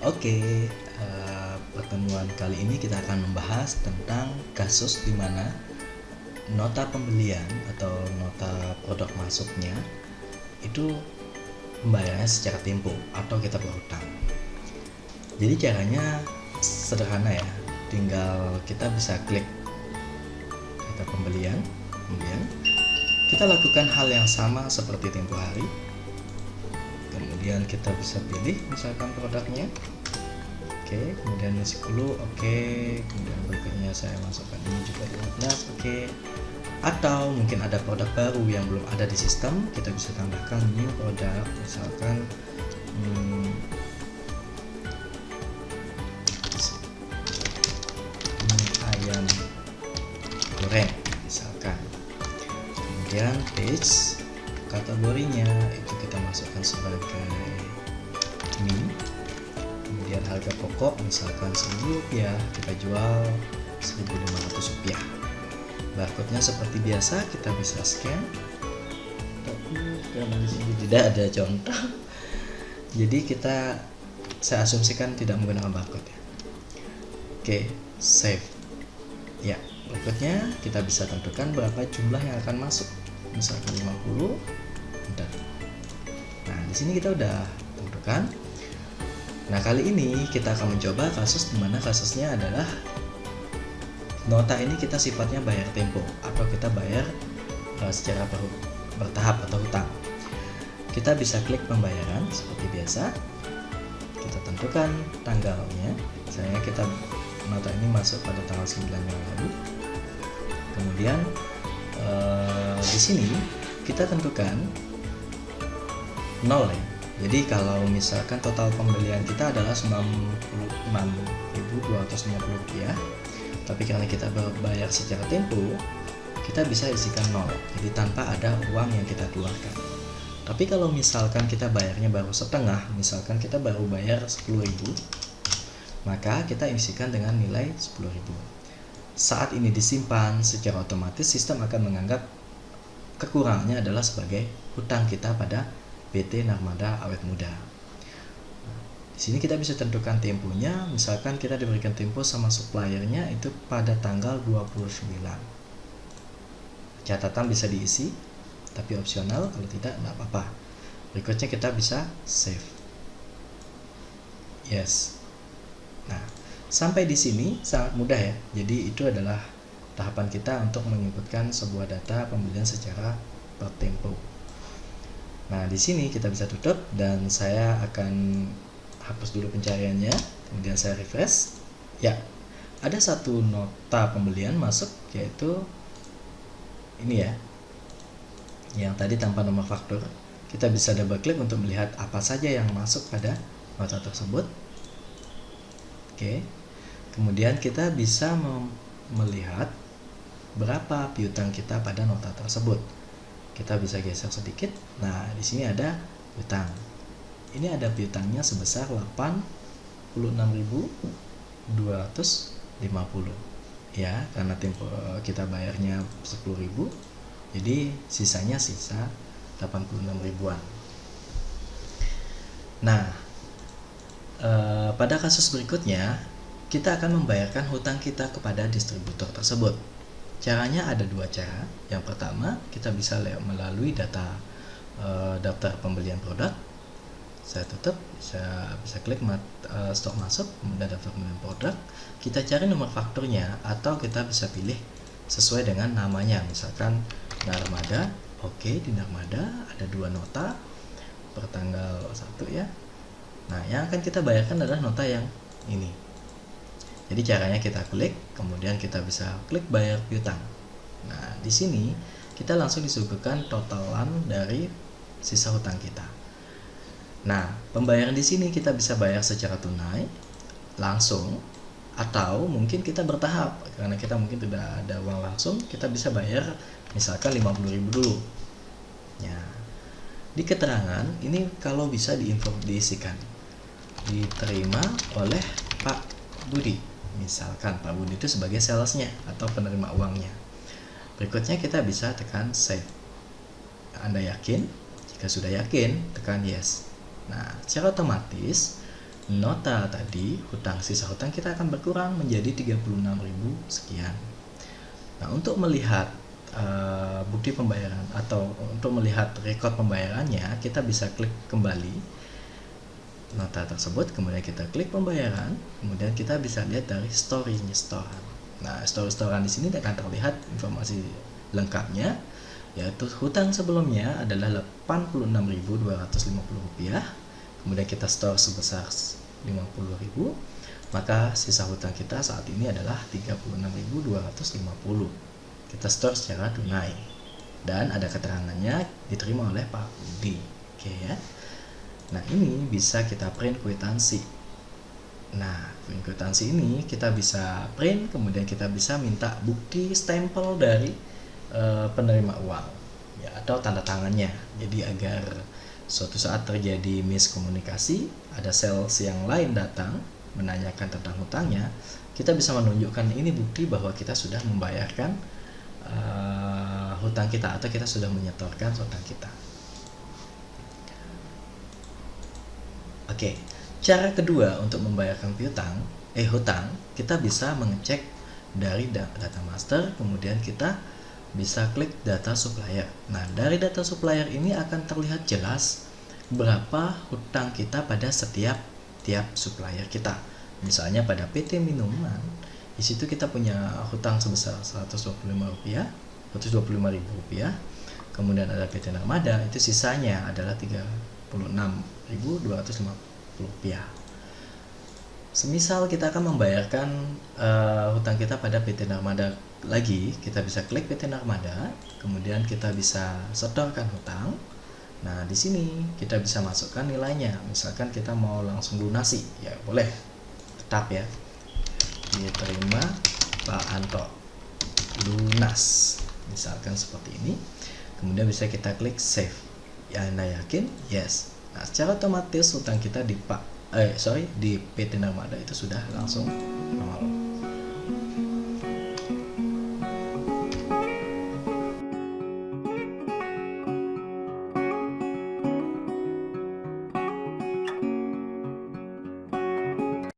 Oke, pertemuan kali ini kita akan membahas tentang kasus di mana nota pembelian atau nota produk masuknya itu pembayarannya secara tempo atau kita berhutang. Jadi caranya sederhana ya, tinggal kita bisa klik kata pembelian, kemudian kita lakukan hal yang sama seperti tempo hari. Kemudian kita bisa pilih misalkan produknya. Oke, kemudian isi dulu, oke, kemudian berikutnya saya masukkan ini juga 15, oke. Atau mungkin ada produk baru yang belum ada di sistem, kita bisa tambahkan new produk, misalkan ayam goreng misalkan. Kemudian page kategorinya itu kita masukkan sebagai mie. Kemudian harga pokok misalkan Rp1.000, kita jual Rp1.500. Barcode-nya seperti biasa kita bisa scan, tapi karena di sini tidak ada contoh, jadi saya asumsikan tidak menggunakan barcode ya. Oke, save. Ya, berikutnya kita bisa tentukan berapa jumlah yang akan masuk, misalkan 50. Udah. Nah, di sini kita udah tentukan. Nah, kali ini kita akan mencoba kasus dimana kasusnya adalah nota ini kita sifatnya bayar tempo atau kita bayar secara bertahap atau hutang. Kita bisa klik pembayaran seperti biasa. Kita tentukan tanggalnya. Misalnya nota ini masuk pada tanggal 9 yang lalu. Kemudian di sini kita tentukan 0 ya. Jadi kalau misalkan total pembelian kita adalah Rp96.250, tapi karena kita bayar secara tempo, kita bisa isikan 0. Jadi tanpa ada uang yang kita keluarkan. Tapi kalau misalkan kita bayarnya baru setengah, misalkan kita baru bayar 10.000, maka kita isikan dengan nilai 10.000. Saat ini disimpan, secara otomatis sistem akan menganggap kekurangannya adalah sebagai hutang kita pada PT Narmada Awet Muda. Di sini kita bisa tentukan temponya, misalkan kita diberikan tempo sama suppliernya itu pada tanggal 29. Catatan bisa diisi, tapi opsional, kalau tidak apa-apa. Berikutnya kita bisa save. Yes. Nah, sampai di sini sangat mudah ya. Jadi itu adalah tahapan kita untuk menginputkan sebuah data pembelian secara per tempo. Nah, di sini kita bisa tutup dan saya akan hapus dulu pencariannya, kemudian saya refresh. Ya, ada satu nota pembelian masuk, yaitu ini ya, yang tadi tanpa nomor faktur. Kita bisa double klik untuk melihat apa saja yang masuk pada nota tersebut. Oke, kemudian kita bisa melihat berapa piutang kita pada nota tersebut. Kita bisa geser sedikit. Nah, di sini ada piutang. Ini ada piutangnya sebesar 86.250. Ya, karena tempo kita bayarnya 10.000. Jadi sisa 86 ribuan. Nah, pada kasus berikutnya kita akan membayarkan hutang kita kepada distributor tersebut. Caranya ada dua cara. Yang pertama, kita bisa melalui daftar pembelian produk. Saya tutup, bisa klik stok masuk, kemudian daftar pembelian produk. Kita cari nomor fakturnya atau kita bisa pilih sesuai dengan namanya. Misalkan Narmada. Oke, di Narmada ada dua nota per tanggal 1 ya. Nah, yang akan kita bayarkan adalah nota yang ini. Jadi caranya kita klik, kemudian kita bisa klik bayar piutang. Nah, di sini kita langsung disuguhkan totalan dari sisa hutang kita. Nah, pembayaran di sini kita bisa bayar secara tunai, langsung, atau mungkin kita bertahap. Karena kita mungkin tidak ada uang langsung, kita bisa bayar misalkan 50.000 dulu. Ya. Di keterangan ini kalau bisa diisikan, diterima oleh Pak Budi. Misalkan Pak Budi itu sebagai salesnya atau penerima uangnya. Berikutnya kita bisa tekan save. Anda yakin? Jika sudah yakin, tekan yes. Nah, secara otomatis nota tadi, sisa hutang kita akan berkurang menjadi 36.000 sekian. Nah, untuk melihat bukti pembayaran atau untuk melihat rekod pembayarannya, kita bisa klik kembali nota tersebut, kemudian kita klik pembayaran, kemudian kita bisa lihat dari story-nya setoran. Nah, story-setoran di sini akan terlihat informasi lengkapnya, yaitu hutang sebelumnya adalah Rp86.250, kemudian kita store sebesar 50.000, maka sisa hutang kita saat ini adalah 36.250. Kita store secara tunai dan ada keterangannya diterima oleh Pak Budi. Oke ya. Nah, ini bisa kita print kwitansi. Nah, print kwitansi ini kita bisa print, kemudian kita bisa minta bukti stempel dari penerima uang ya, atau tanda tangannya. Jadi agar suatu saat terjadi miskomunikasi, ada sales yang lain datang menanyakan tentang hutangnya, kita bisa menunjukkan ini bukti bahwa kita sudah membayarkan hutang kita atau kita sudah menyetorkan hutang kita. Oke, cara kedua untuk membayarkan hutang, kita bisa mengecek dari data master, kemudian kita bisa klik data supplier. Nah, dari data supplier ini akan terlihat jelas berapa hutang kita pada setiap supplier kita. Misalnya pada PT Minuman, di situ kita punya hutang sebesar Rp125, Rp125.000. Kemudian ada PT Narmada, itu sisanya adalah Rp36.250. Semisal kita akan membayarkan hutang kita pada PT Narmada lagi, kita bisa klik PT Narmada, kemudian kita bisa setorkan hutang. Nah, di sini kita bisa masukkan nilainya. Misalkan kita mau langsung lunasi, ya boleh, tetap ya. Diterima Pak Anto, lunas, misalkan seperti ini. Kemudian bisa kita klik save. Ya, Anda yakin? Yes. Nah, secara otomatis hutang kita di PT Narmada itu sudah langsung nol.